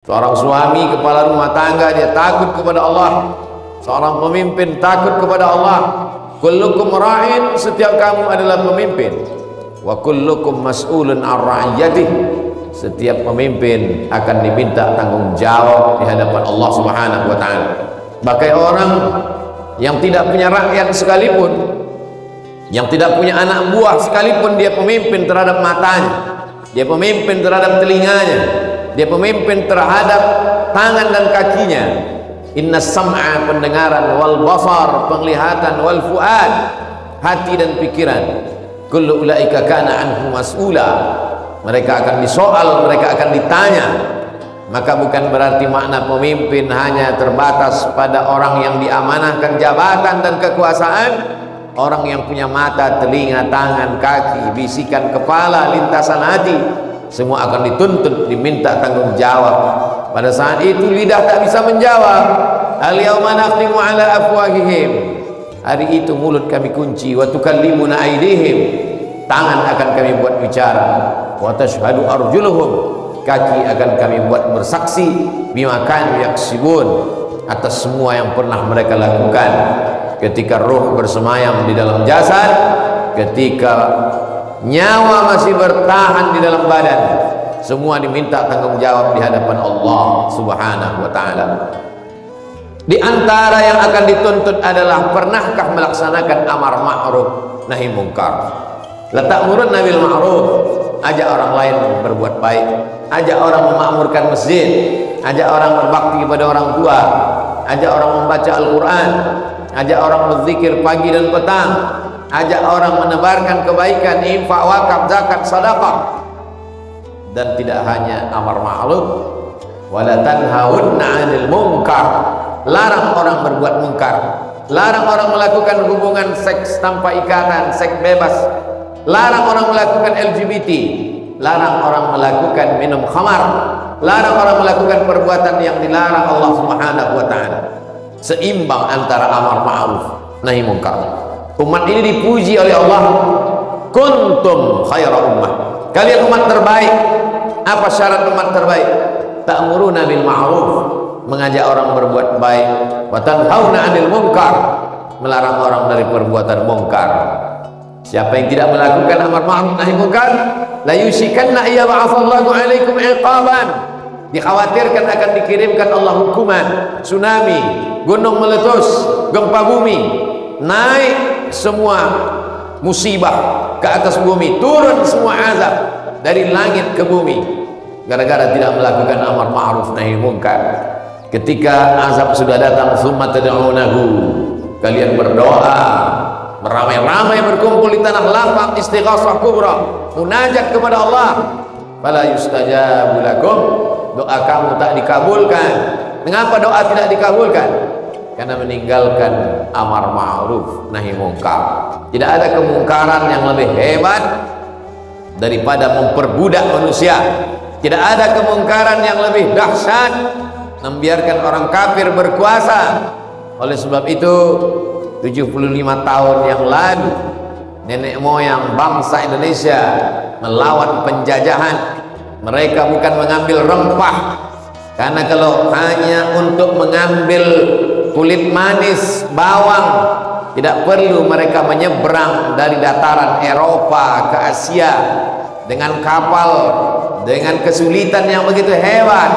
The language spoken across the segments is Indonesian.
Seorang suami kepala rumah tangga dia takut kepada Allah. Seorang pemimpin takut kepada Allah. Kullukum ra'in, setiap kamu adalah pemimpin. Wa kullukum mas'ulun an ra'iyatih. Setiap pemimpin akan diminta tanggung jawab di hadapan Allah Subhanahu wa taala. Bahkan orang yang tidak punya rakyat sekalipun, yang tidak punya anak buah sekalipun, dia pemimpin terhadap matanya, dia pemimpin terhadap telinganya, dia pemimpin terhadap tangan dan kakinya. Inna sam'a, pendengaran, wal basar, penglihatan, wal fuad, hati dan pikiran. Kullu ulaika kana anhu mas'ula. Mereka akan disoal, mereka akan ditanya. Maka bukan berarti makna pemimpin hanya terbatas pada orang yang diamanahkan jabatan dan kekuasaan. Orang yang punya mata, telinga, tangan, kaki, bisikan kepala, lintasan hati, semua akan dituntut, diminta tanggung jawab. Pada saat itu lidah tak bisa menjawab. Al-yawma nakhtimu ala afwahihim. Hari itu mulut kami kunci. Wa tukallimuna aydihim. Tangan akan kami buat bicara. Wa tashhadu arjuluhum. Kaki akan kami buat bersaksi bima kanu yaksibun, atas semua yang pernah mereka lakukan. Ketika ruh bersemayam di dalam jasad, ketika nyawa masih bertahan di dalam badan, semua diminta tanggung jawab di hadapan Allah Subhanahu wa taala. Di antara yang akan dituntut adalah pernahkah melaksanakan amar ma'ruf nahi munkar. La ta'murunna bil ma'ruf, ajak orang lain berbuat baik, ajak orang memakmurkan masjid, ajak orang berbakti kepada orang tua, ajak orang membaca Al-Qur'an, ajak orang berzikir pagi dan petang, ajak orang menebarkan kebaikan, infak, wakaf, zakat, sedekah. Dan tidak hanya amar ma'ruf, wala tanhauna 'anil munkar, larang orang berbuat mungkar, larang orang melakukan hubungan seks tanpa ikatan, seks bebas, larang orang melakukan LGBT, larang orang melakukan minum khamar, larang orang melakukan perbuatan yang dilarang Allah Subhanahu wa taala. Seimbang antara amar ma'ruf nahi munkar. Umat ini dipuji oleh Allah, kuntum khaira ummah, kalian umat terbaik. Apa syarat umat terbaik? Ta'muruna bil ma'ruf, mengajak orang berbuat baik, wa tanhauna 'anil munkar, melarang orang dari perbuatan munkar. Siapa yang tidak melakukan amar ma'ruf nahi munkar, la yushikanna iya ba'atsallahu 'alaikum iqaban, dikhawatirkan akan dikirimkan Allah hukuman, tsunami, gunung meletus, gempa bumi, naik semua musibah ke atas bumi, turun semua azab dari langit ke bumi, gara-gara tidak melakukan amar ma'ruf nahi munkar. Ketika azab sudah datang, summa tad'unahu, kalian berdoa, beramai-ramai berkumpul di tanah lapang, istighasah kubra, munajat kepada Allah, fala yustajabu lakum, doa kamu tak dikabulkan. Mengapa doa tidak dikabulkan? Karena meninggalkan amar ma'ruf nahi munkar. Tidak ada kemungkaran yang lebih hebat daripada memperbudak manusia. Tidak ada kemungkaran yang lebih dahsyat membiarkan orang kafir berkuasa. Oleh sebab itu 75 tahun yang lalu nenek moyang bangsa Indonesia melawan penjajahan. Mereka bukan mengambil rempah, karena kalau hanya untuk mengambil kulit manis, bawang, tidak perlu mereka menyeberang dari dataran Eropa ke Asia dengan kapal, dengan kesulitan yang begitu hebat.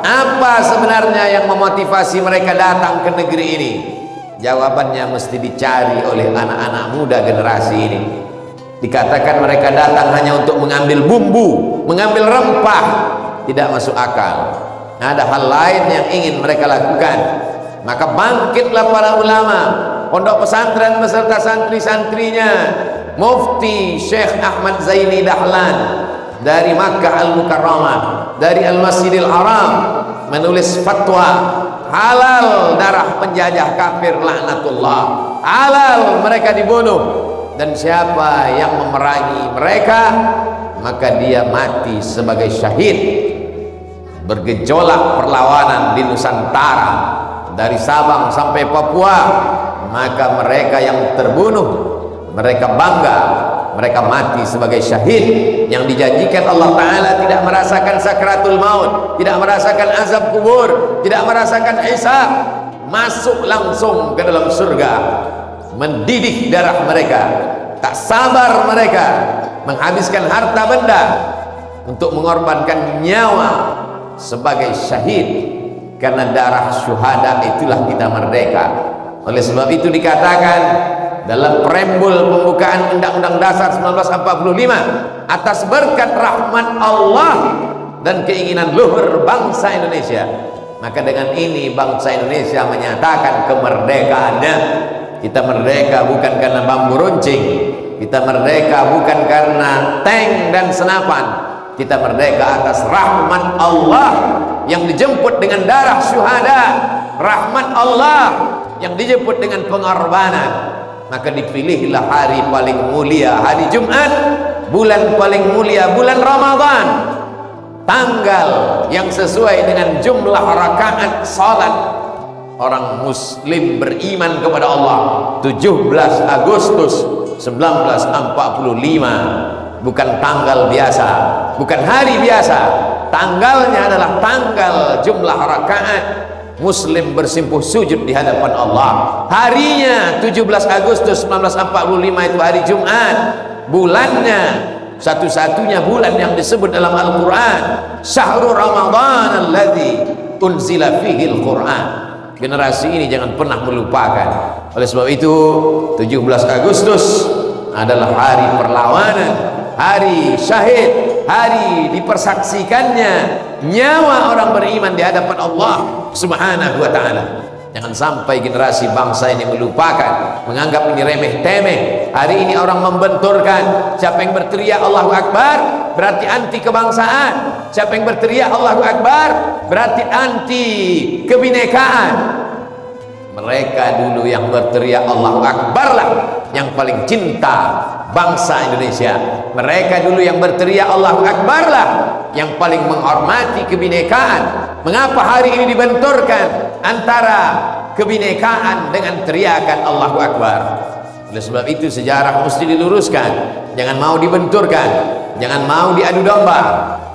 Apa sebenarnya yang memotivasi mereka datang ke negeri ini? Jawabannya mesti dicari oleh anak-anak muda generasi ini. Dikatakan mereka datang hanya untuk mengambil bumbu, mengambil rempah, tidak masuk akal. Ada hal lain yang ingin mereka lakukan. Maka bangkitlah para ulama, pondok pesantren beserta santri-santrinya. Mufti Syekh Ahmad Zaini Dahlan dari Makkah Al-Mukarramah, dari Al-Masjidil Haram, menulis fatwa halal darah penjajah kafir laknatullah, halal mereka dibunuh, dan siapa yang memerangi mereka maka dia mati sebagai syahid. Bergejolak perlawanan di Nusantara dari Sabang sampai Papua, maka mereka yang terbunuh mereka bangga mereka mati sebagai syahid yang dijanjikan Allah Ta'ala tidak merasakan sakratul maut, tidak merasakan azab kubur, tidak merasakan hisab, masuk langsung ke dalam surga. Mendidih darah mereka, tak sabar mereka menghabiskan harta benda untuk mengorbankan nyawa sebagai syahid, karena darah syuhada itulah kita merdeka. Oleh sebab itu dikatakan dalam preambul pembukaan Undang-Undang Dasar 1945, atas berkat rahmat Allah dan keinginan luhur bangsa Indonesia, maka dengan ini bangsa Indonesia menyatakan kemerdekaannya. Kita merdeka bukan karena bambu runcing, kita merdeka bukan karena tank dan senapan, kita merdeka atas rahmat Allah yang dijemput dengan darah syuhada, rahmat Allah yang dijemput dengan pengorbanan. Maka dipilihlah hari paling mulia, hari Jumat, bulan paling mulia, bulan Ramadan, tanggal yang sesuai dengan jumlah rakaat salat orang muslim beriman kepada Allah, 17 Agustus 1945. Bukan tanggal biasa, bukan hari biasa, tanggalnya adalah tanggal jumlah rakaat muslim bersimpuh sujud di hadapan Allah. Harinya 17 Agustus 1945 itu hari Jumat. Bulannya satu-satunya bulan yang disebut dalam Al-Quran, Syahrul Ramadan alladzi unzila fihi Al-Quran. Generasi ini jangan pernah melupakan. Oleh sebab itu 17 Agustus adalah hari perlawanan, hari syahid, hari dipersaksikannya nyawa orang beriman di hadapan Allah Subhanahu wa ta'ala. Jangan sampai generasi bangsa ini melupakan, menganggap ini remeh-temeh. Hari ini orang membenturkan, siapa yang berteriak Allahu Akbar berarti anti kebangsaan, siapa yang berteriak Allahu Akbar berarti anti kebinekaan. Mereka dulu yang berteriak Allahu Akbar lah yang paling cinta bangsa Indonesia. Mereka dulu yang berteriak Allahu Akbar lah yang paling menghormati kebinekaan. Mengapa hari ini dibenturkan antara kebinekaan dengan teriakan Allahu Akbar? Oleh sebab itu sejarah mesti diluruskan, jangan mau dibenturkan, jangan mau diadu domba,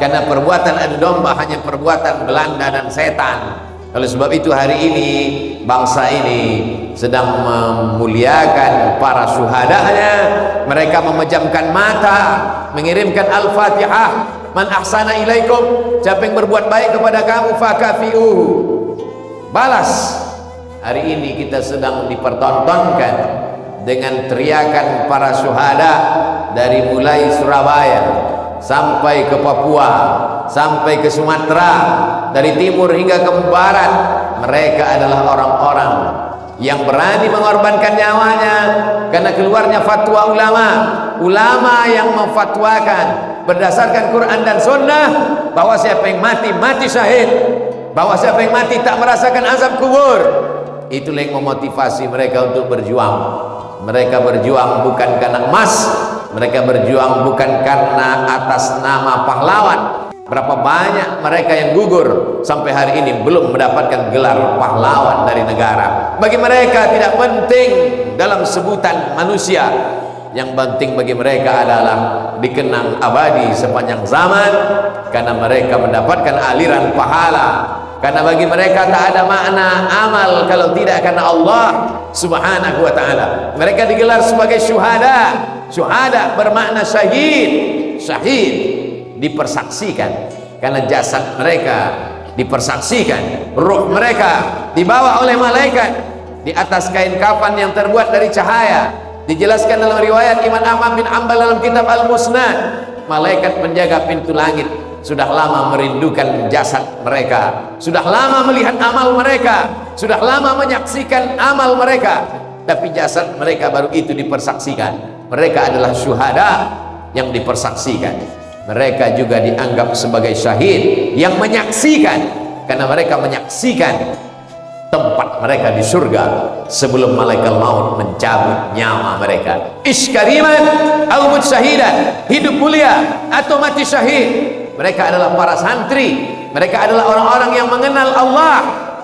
karena perbuatan adu domba hanya perbuatan Belanda dan setan. Oleh sebab itu hari ini bangsa ini sedang memuliakan para syuhadanya. Mereka memejamkan mata, mengirimkan Al-Fatihah, man ahsana ilaikum, siapa yang berbuat baik kepada kamu fakafi'uhu, balas. Hari ini kita sedang dipertontonkan dengan teriakan para syuhada dari mulai Surabaya sampai ke Papua, sampai ke Sumatera, dari timur hingga ke barat. Mereka adalah orang-orang yang berani mengorbankan nyawanya karena keluarnya fatwa ulama yang memfatwakan berdasarkan Quran dan Sunnah bahwa siapa yang mati, mati syahid, bahwa siapa yang mati tak merasakan azab kubur. Itulah yang memotivasi mereka untuk berjuang. Mereka berjuang bukan karena emas, mereka berjuang bukan karena atas nama pahlawan. Berapa banyak mereka yang gugur sampai hari ini belum mendapatkan gelar pahlawan dari negara. Bagi mereka tidak penting dalam sebutan manusia. Yang penting bagi mereka adalah dikenang abadi sepanjang zaman, karena mereka mendapatkan aliran pahala. Karena bagi mereka tak ada makna amal kalau tidak karena Allah Subhanahu wa ta'ala. Mereka digelar sebagai syuhada. Syuhada bermakna syahid. Syahid dipersaksikan karena jasad mereka dipersaksikan, ruh mereka dibawa oleh malaikat di atas kain kafan yang terbuat dari cahaya. Dijelaskan dalam riwayat Imam Ahmad bin Hanbal dalam kitab Al-Musnad, malaikat penjaga pintu langit sudah lama merindukan jasad mereka, sudah lama melihat amal mereka, sudah lama menyaksikan amal mereka, tapi jasad mereka baru itu dipersaksikan. Mereka adalah syuhada yang dipersaksikan. Mereka juga dianggap sebagai syahid yang menyaksikan, karena mereka menyaksikan tempat mereka di surga sebelum malaikat maut mencabut nyawa mereka. Iskariman au mutsyahidan, hidup mulia atau mati syahid. Mereka adalah para santri, mereka adalah orang-orang yang mengenal Allah.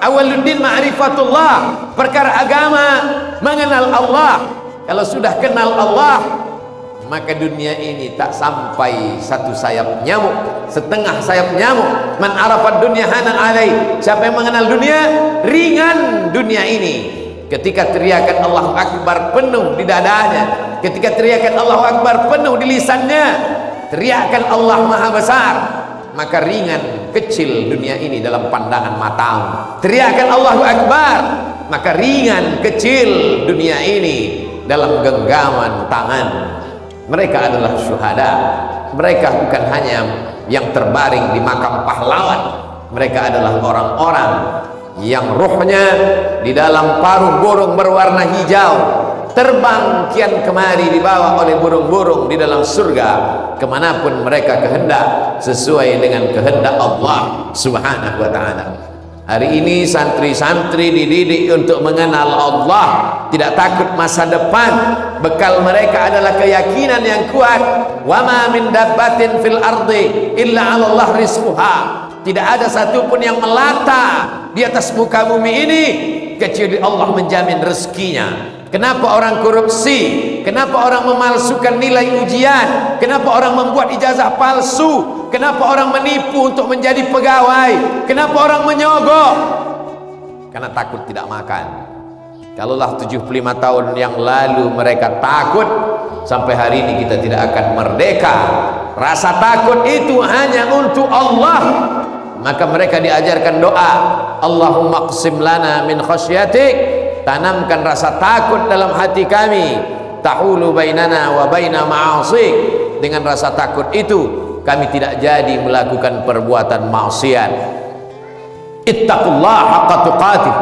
Awaluddin ma'rifatullah, perkara agama mengenal Allah. Kalau sudah kenal Allah, maka dunia ini tak sampai satu sayap nyamuk, setengah sayap nyamuk. Man arafad dunya hanan alai, siapa yang mengenal dunia, ringan dunia ini. Ketika teriakan Allahu Akbar penuh di dadanya, ketika teriakan Allahu Akbar penuh di lisannya, teriakan Allah Maha Besar, maka ringan kecil dunia ini dalam pandangan matamu. Teriakan Allahu Akbar, maka ringan kecil dunia ini dalam genggaman tangan. Mereka adalah syuhada. Mereka bukan hanya yang terbaring di makam pahlawan, mereka adalah orang-orang yang ruhnya di dalam paruh burung berwarna hijau, terbang kian kemari dibawa oleh burung-burung di dalam surga kemanapun mereka kehendak, sesuai dengan kehendak Allah Subhanahu wa ta'ala. Hari ini santri-santri dididik untuk mengenal Allah, tidak takut masa depan. Bekal mereka adalah keyakinan yang kuat. Wa ma min dabbatin fil ardi illa 'ala Allah rizquha. Tidak ada satupun yang melata di atas muka bumi ini kecuali Allah menjamin rezekinya. Kenapa orang korupsi? Kenapa orang memalsukan nilai ujian? Kenapa orang membuat ijazah palsu? Kenapa orang menipu untuk menjadi pegawai? Kenapa orang menyogok? Karena takut tidak makan. Kalaulah 75 tahun yang lalu mereka takut, sampai hari ini kita tidak akan merdeka. Rasa takut itu hanya untuk Allah. Maka mereka diajarkan doa, Allahumma qsim lana min khasyatik, tanamkan rasa takut dalam hati kami, tahulu bainana wa baina ma'asik. Dengan rasa takut itu kami tidak jadi melakukan perbuatan maksiat. Ittaqullah haqqa tuqatih,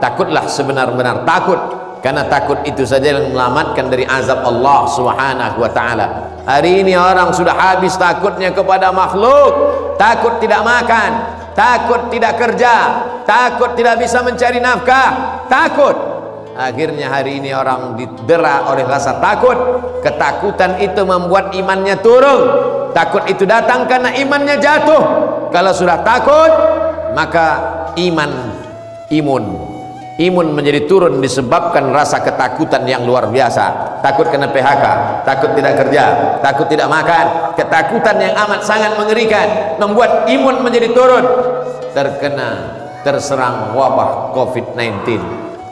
takutlah sebenar-benar takut, karena takut itu saja yang menyelamatkan dari azab Allah Subhanahu wa ta'ala. Hari ini orang sudah habis takutnya kepada makhluk, takut tidak makan, takut tidak kerja, takut tidak bisa mencari nafkah, takut. Akhirnya hari ini orang didera oleh rasa takut. Ketakutan itu membuat imannya turun. Takut itu datang karena imannya jatuh. Kalau sudah takut, maka imun menjadi turun disebabkan rasa ketakutan yang luar biasa. Takut kena PHK, takut tidak kerja, takut tidak makan. Ketakutan yang amat sangat mengerikan membuat imun menjadi turun, terserang wabah COVID-19.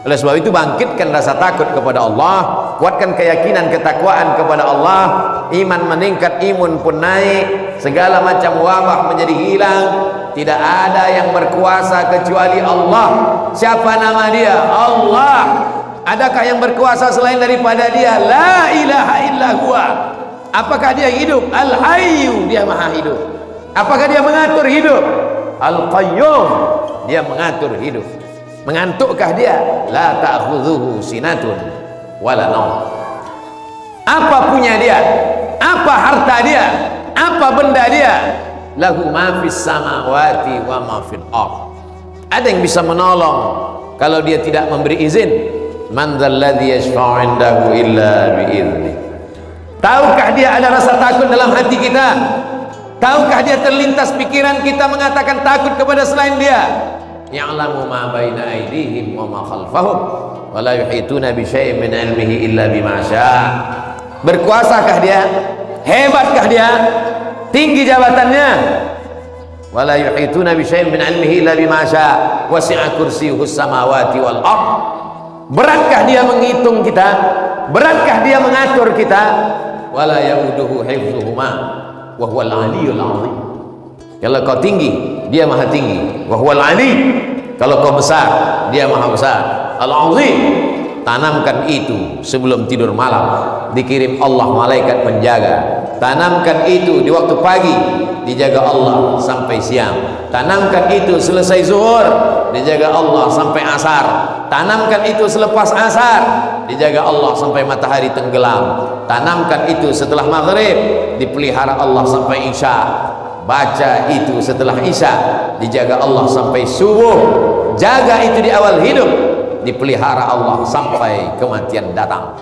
Oleh sebab itu bangkitkan rasa takut kepada Allah, kuatkan keyakinan ketakwaan kepada Allah, iman meningkat, imun pun naik, segala macam wabah menjadi hilang. Tidak ada yang berkuasa kecuali Allah. Siapa nama dia? Allah. Adakah yang berkuasa selain daripada dia? La ilaha illa huwa. Apakah dia hidup? Al-Hayyu, dia maha hidup. Apakah dia mengatur hidup? Al-Qayyum, dia mengatur hidup. Mengantukkah dia? La ta'khudhuhu sinatun wala naum. Apa punya dia? Apa harta dia? Apa benda dia? Lahu ma fis samawati wa ma fil ardh. Ada yang bisa menolong kalau dia tidak memberi izin? Man dzalladzi yashfa'u 'indahu illa bi'idznih. Tahukah dia ada rasa takut dalam hati kita? Tahukah dia terlintas pikiran kita mengatakan takut kepada selain dia? Ya'lamu ma baina aydihim wa ma khalfahum wa la yuhituna bi syai'in min 'ilmihi illa bima syaa. Berkuasakah dia? Hebatkah dia? Tinggi jabatannya? Wa la yuhituna bi syai'in min 'ilmihi illa bima syaa. Wasi'a kursiyyuhus samawati wal ardh. Beratkah dia menghitung kita? Beratkah dia mengatur kita? Wa la yauduhu hifdzuhuma wa huwal 'aliyyul 'azim. Kalau kau tinggi, dia maha tinggi. Wa huwal 'ali. Kalau kau besar, dia maha besar. Al-'azim. Tanamkan itu sebelum tidur malam, dikirim Allah malaikat penjaga. Tanamkan itu di waktu pagi, dijaga Allah sampai siang. Tanamkan itu selesai zuhur, dijaga Allah sampai asar. Tanamkan itu selepas asar, dijaga Allah sampai matahari tenggelam. Tanamkan itu setelah maghrib, dipelihara Allah sampai isya. Baca itu setelah isya, dijaga Allah sampai subuh. Jaga itu di awal hidup, dipelihara Allah sampai kematian datang.